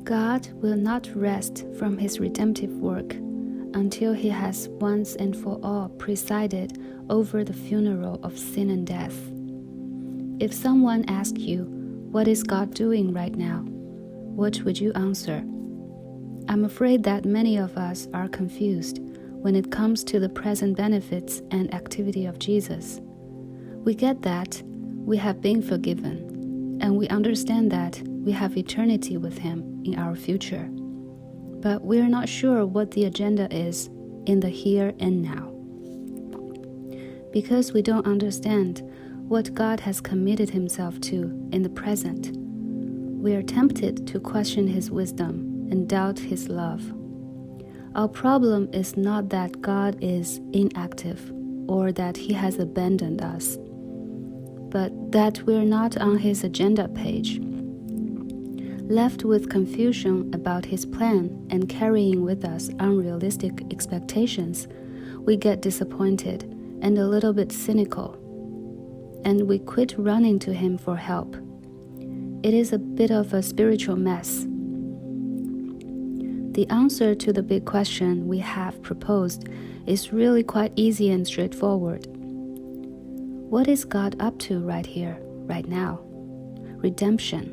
God will not rest from his redemptive work until he has once and for all presided over the funeral of sin and death. If someone asks you, "What is God doing right now?" what would you answer? I'm afraid that many of us are confused when it comes to the present benefits and activity of Jesus. We get that we have been forgiven, and we understand that we have eternity with him in our future. But we are not sure what the agenda is in the here and now. Because we don't understand what God has committed himself to in the present, we are tempted to question his wisdom and doubt his love. Our problem is not that God is inactive or that he has abandoned us, but that we're not on his agenda page. Left with confusion about his plan and carrying with us unrealistic expectations, we get disappointed and a little bit cynical, and we quit running to him for help. It is a bit of a spiritual mess. The answer to the big question we have proposed is really quite easy and straightforward. What is God up to right here, right now? Redemption.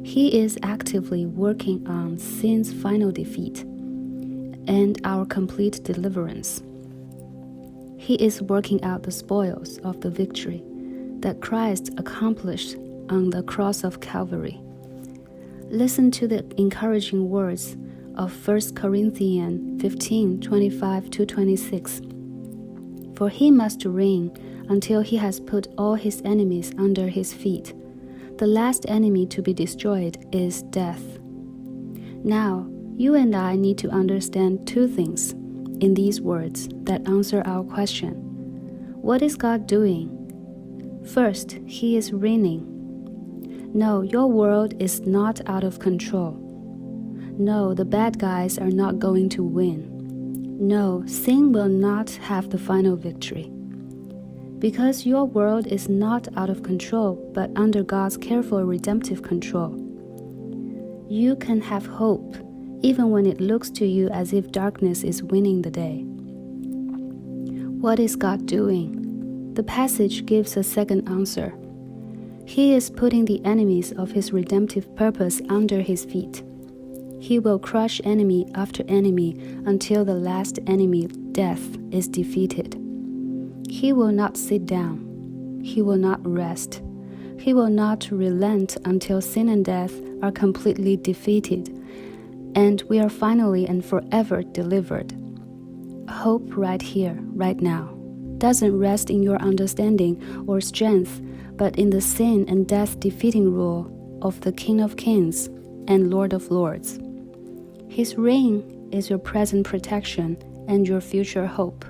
He is actively working on sin's final defeat and our complete deliverance. He is working out the spoils of the victory that Christ accomplished on the cross of Calvary. Listen to the encouraging words of 1 Corinthians 15:25-26. For he must reign until he has put all his enemies under his feet. The last enemy to be destroyed is death. Now, you and I need to understand two things in these words that answer our question. What is God doing? First, he is reigning. No, your world is not out of control. No, the bad guys are not going to win. No, sin will not have the final victory. Because your world is not out of control, but under God's careful redemptive control. You can have hope, even when it looks to you as if darkness is winning the day. What is God doing? The passage gives a second answer. He is putting the enemies of his redemptive purpose under his feet. He will crush enemy after enemy until the last enemy, death, is defeated. He will not sit down. He will not rest. He will not relent until sin and death are completely defeated, and we are finally and forever delivered. Hope right here, right now, doesn't rest in your understanding or strength, but in the sin and death defeating rule of the King of Kings and Lord of Lords. His reign is your present protection and your future hope.